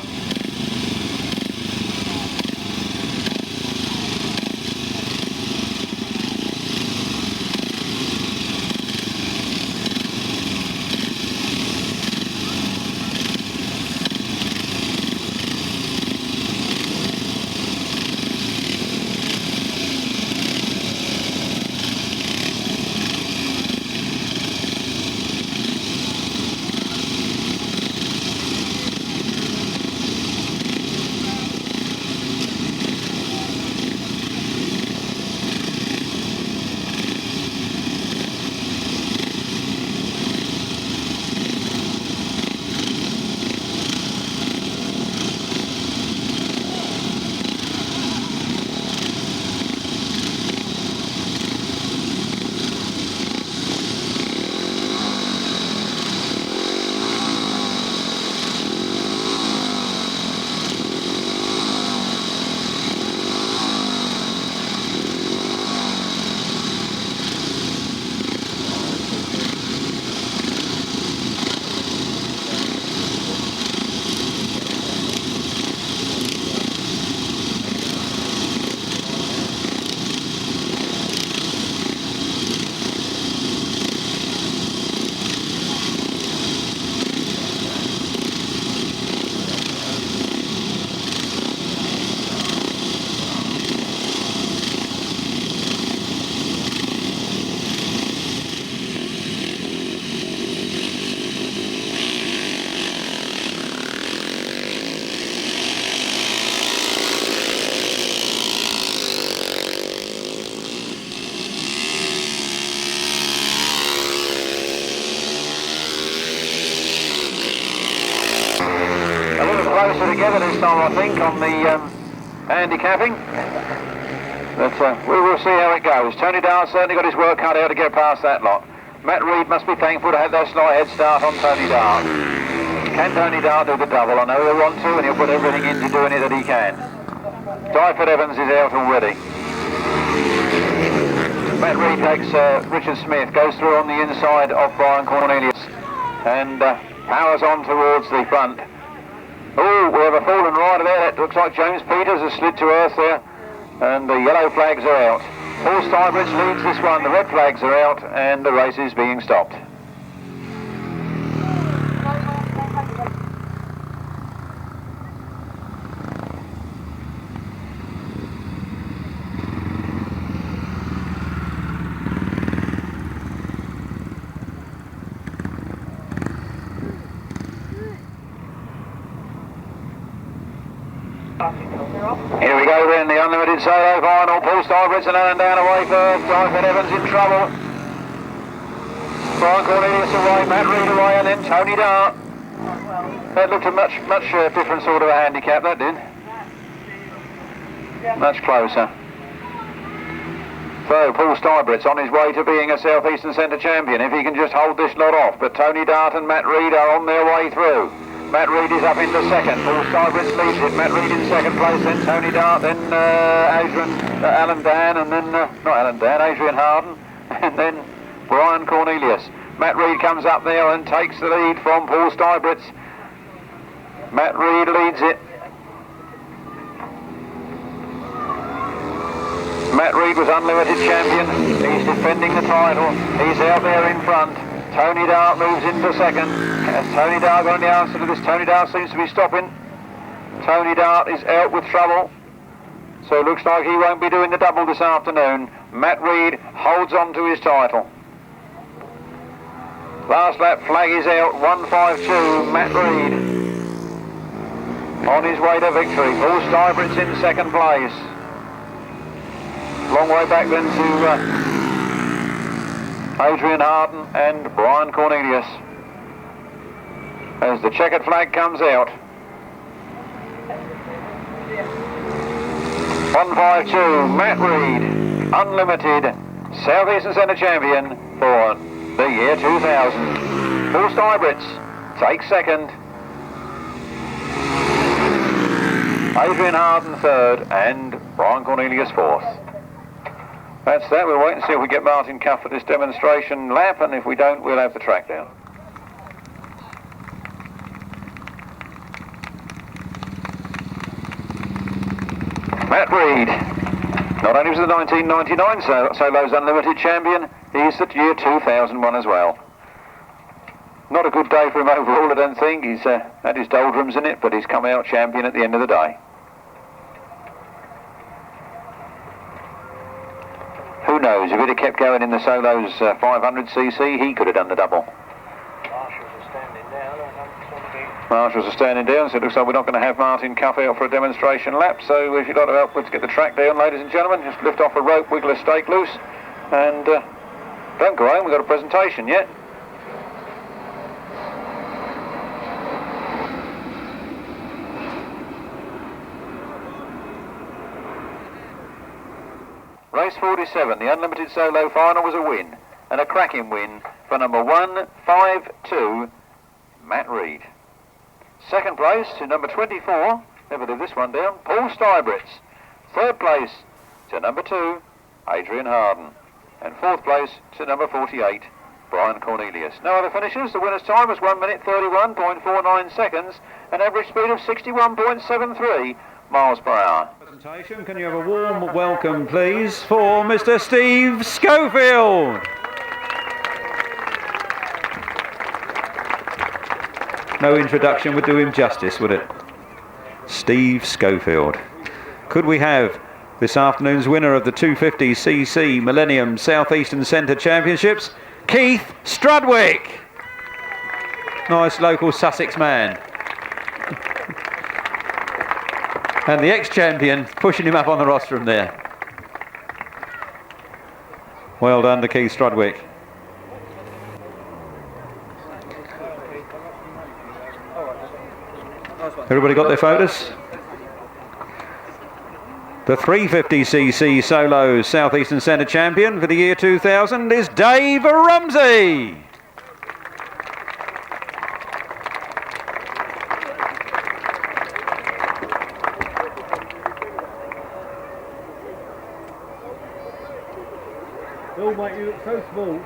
Closer together this time, I think, on the handicapping. But we will see how it goes. Tony Dart certainly got his work cut out to get past that lot. Matt Reid must be thankful to have that slight head start on Tony Dart. Can Tony Dart do the double? I know he'll want to, and he'll put everything into doing it that he can. Dyford Evans is out already. Matt Reid takes Richard Smith, goes through on the inside of Brian Cornelius, and powers on towards the front. Oh, we have a fallen rider there. That looks like James Peters has slid to earth there. And the yellow flags are out. Paul Stybridge leads this one. The red flags are out and the race is being stopped. Here we go then, the unlimited solo final. Paul Stybridge and Alan down away first. Dyford Evans in trouble. Brian Cornelius away, Matt Reid away, and then Tony Dart. That looked a much different sort of a handicap, that did. Much closer. So Paul Stybridge on his way to being a South Eastern Centre champion, if he can just hold this lot off. But Tony Dart and Matt Reid are on their way through. Matt Reid is up into second. Paul Stybridge leads it. Matt Reid in second place, then Tony Dart, then Alan Dan, and then, not Alan Dan, Adrian Harden, and then Brian Cornelius. Matt Reid comes up there and takes the lead from Paul Stybridge. Matt Reid leads it. Matt Reid was unlimited champion. He's defending the title. He's out there in front. Tony Dart moves into second. Has Tony Dart got any answer to this? Tony Dart seems to be stopping. Tony Dart is out with trouble. So it looks like he won't be doing the double this afternoon. Matt Reid holds on to his title. Last lap flag is out, 152, Matt Reid on his way to victory. Paul Stybridge in second place. Long way back then to Adrian Harden and Brian Cornelius. As the checkered flag comes out. 152, Matt Reed, Unlimited, South Eastern Centre champion for the year 2000. Paul Steibrits takes second. Adrian Harden third and Brian Cornelius fourth. That's that. We'll wait and see if we get Martin Cuff at this demonstration lap, and if we don't, we'll have the track down. Matt Reed, not only was the 1999 Solos Unlimited champion, he's the year 2001 as well. Not a good day for him overall, I don't think. He's had his doldrums in it, but he's come out champion at the end of the day. Who knows, if he'd have kept going in the Solos 500cc, he could have done the double. Marshals are standing down, so it looks like we're not going to have Martin Cuff out for a demonstration lap. So if you'd like to help us get the track down, ladies and gentlemen, just lift off a rope, wiggle a stake loose, and don't go home, we've got a presentation yet. Race 47, the Unlimited Solo final was a win, and a cracking win for number 152, Matt Reed. Second place to number 24, never live this one down, Paul Steibrits. Third place to number 2, Adrian Harden. And fourth place to number 48, Brian Cornelius. No other finishers. The winner's time was 1 minute 31.49 seconds, an average speed of 61.73 miles per hour. Presentation. Can you have a warm welcome, please, for Mr. Steve Schofield? No introduction would do him justice, would it? Steve Schofield. Could we have this afternoon's winner of the 250cc Millennium South Eastern Centre Championships, Keith Strudwick? Nice local Sussex man. And the ex-champion pushing him up on the rostrum there. Well done to Keith Strudwick. Everybody got their photos? The 350cc Solo South Eastern Centre champion for the year 2000 is Dave Rumsey. Oh mate, you look so small.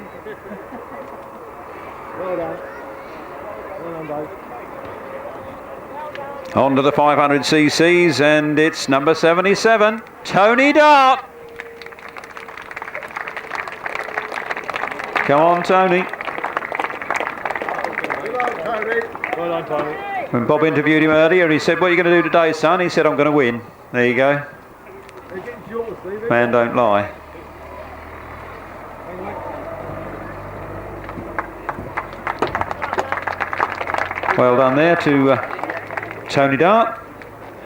Well done. Well done, Dave. On to the 500cc's, and it's number 77, Tony Dart. Come on, Tony. Well done, Tony. When Bob interviewed him earlier, he said, "What are you going to do today, son?" He said, "I'm going to win." There you go. Man don't lie. Well done there to Tony Dart.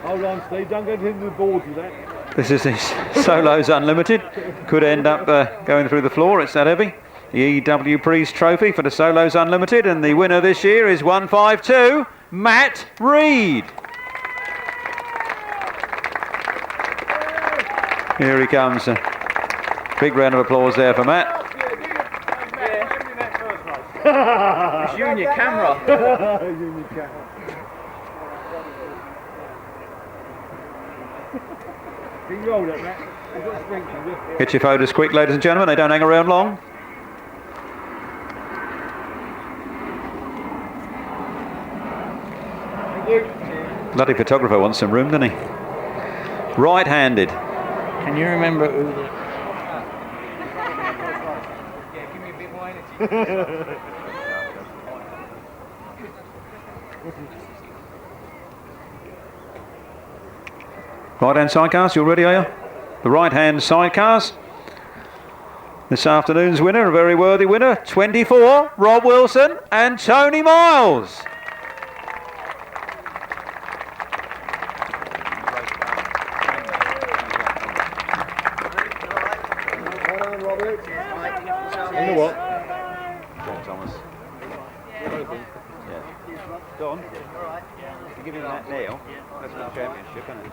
Hold on, Steve, don't get into the board with that. This is his Solos Unlimited. Could end up going through the floor, it's that heavy. The E.W. Priest Trophy for the Solos Unlimited, and the winner this year is 152, Matt Reed. Here he comes. Big round of applause there for Matt. It's you and your camera. Get your photos quick, ladies and gentlemen. They don't hang around long. Bloody photographer wants some room, doesn't he? Right-handed. Can you remember who the... Yeah, give me a bit more energy. Right-hand sidecars, you all ready, are you? The right-hand sidecars. This afternoon's winner, a very worthy winner, 24, Rob Wilson and Tony Miles. You know what? Jack Thomas. Yeah. Don, you give him that Neal. That's the championship, isn't it?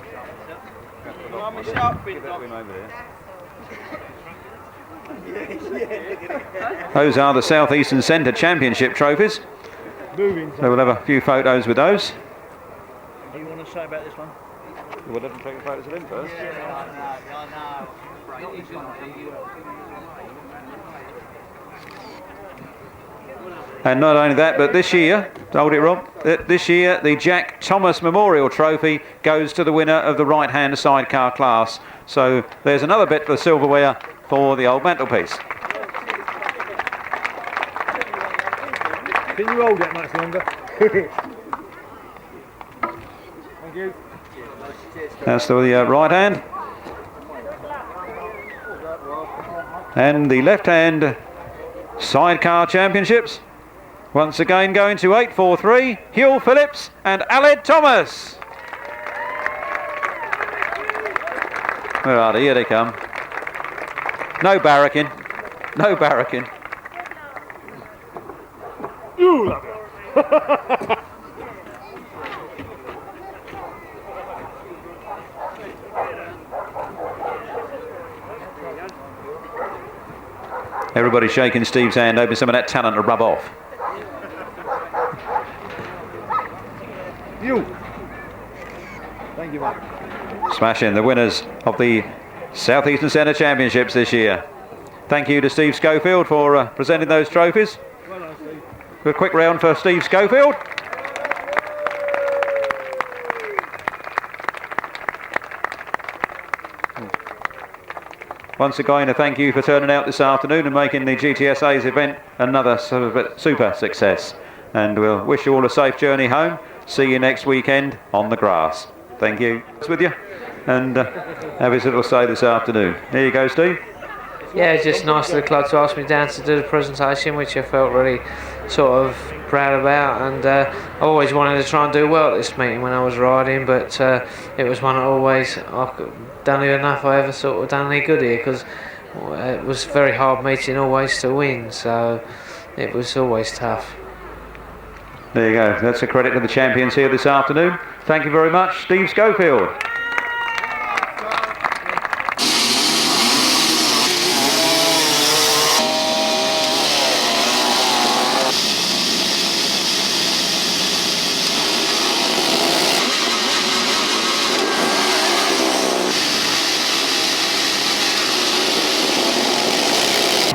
Give that to him over there. Those are the South Eastern Centre Championship trophies. Moving. So we'll have a few photos with those. What do you want to say about this one? We'll let them take the photos of him first. And not only that, but this year, hold it Rob, this year the Jack Thomas Memorial Trophy goes to the winner of the right-hand sidecar class. So there's another bit for the silverware for the old mantelpiece. Can you hold that much longer? Thank you. That's the right hand. And the left hand sidecar championships. Once again going to 843, Hywell Phillips and LH Thomas. Where are they? Here they come. No barracking. No barracking. You love it. Everybody shaking Steve's hand, hoping some of that talent to rub off. You. Thank you, Mark. Smashing the winners of the South Eastern Centre Championships this year. Thank you to Steve Schofield for presenting those trophies. Well done, Steve. A quick round for Steve Schofield. Once again, a thank you for turning out this afternoon and making the GTSA's event another super success. And we'll wish you all a safe journey home. See you next weekend on the grass. Thank you. It's with you. And have his little say this afternoon. Here you go, Steve. Yeah, just nice of the club to ask me down to do the presentation, which I felt really sort of proud about, and I always wanted to try and do well at this meeting when I was riding, but it was one I've done enough I ever sort of done any good here, because it was a very hard meeting always to win, so it was always tough. There you go. That's a credit to the champions here this afternoon. Thank you very much, Steve Schofield.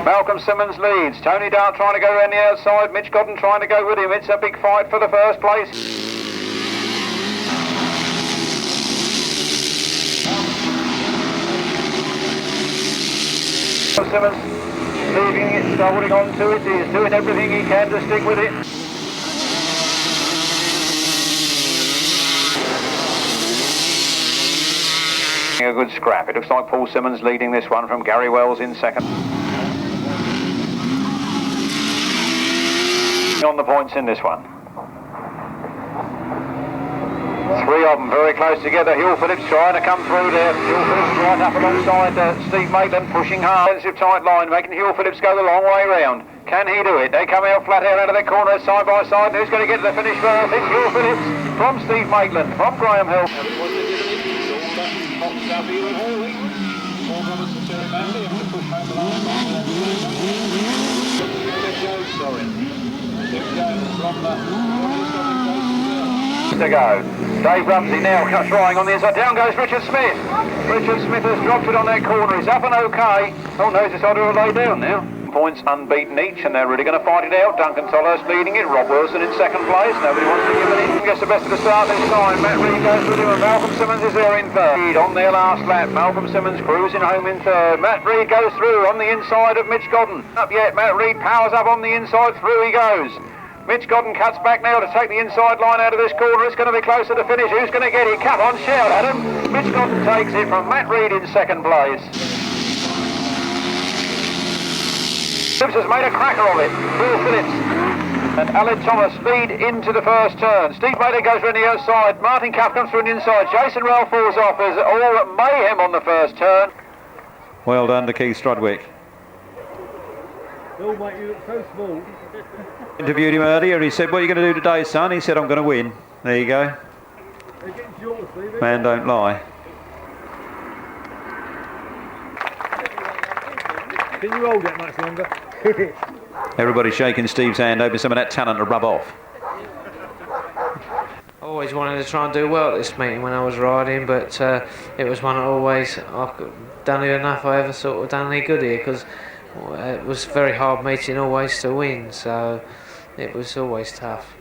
Malcolm Simmons leads. Tony Dart trying to go around the outside. Mitch Godden trying to go with him. It's a big fight for the first place. Simmons leaving it, holding on to it. He's doing everything he can to stick with it. A good scrap. It looks like Paul Simmons leading this one from Gary Wells in second. On the points in this one. Three of them very close together. Hywell Phillips trying to come through there. Hywell Phillips right up alongside Steve Maitland, pushing hard. Defensive tight line, making Hywell Phillips go the long way round. Can he do it? They come out flat out of their corner side by side. Who's going to get to the finish first? It's Hywell Phillips from Steve Maitland, from Graham Hilton. To go. Dave Rumsey now trying on the inside. Down goes Richard Smith. Richard Smith has dropped it on that corner. He's up and okay. Oh no, he's decided to lay down now. Points unbeaten each, and they're really going to fight it out. Duncan Tolhurst leading it. Rob Wilson in second place. Nobody wants to give it in. Gets the best of the start this time. Matt Reed goes with him, and Malcolm Simmons is there in third. On their last lap, Malcolm Simmons cruising home in third. Matt Reed goes through on the inside of Mitch Godden. Up yet, Matt Reed powers up on the inside. Through he goes. Mitch Godden cuts back now to take the inside line out of this corner. It's going to be closer to finish. Who's going to get it? Come on, shout at him. Mitch Godden takes it from Matt Reed in second place. Phillips has made a cracker of it. Hywell Phillips and LH Thomas lead into the first turn. Steve Maitland goes around the outside. Martin Cuff comes through the inside. Jason Ralph falls off as all mayhem on the first turn. Well done to Keith Strudwick. Bill, mate, you look so small. Interviewed him earlier. He said, "What are you going to do today, son?" He said, "I'm going to win." There you go. They're getting shorter, Stevie. Man don't lie. Can you hold that much longer? Everybody shaking Steve's hand, hoping some of that talent to rub off. I always wanted to try and do well at this meeting when I was riding, but it was one that always I've done enough I ever sort of done any good here, because it was a very hard meeting always to win, so it was always tough.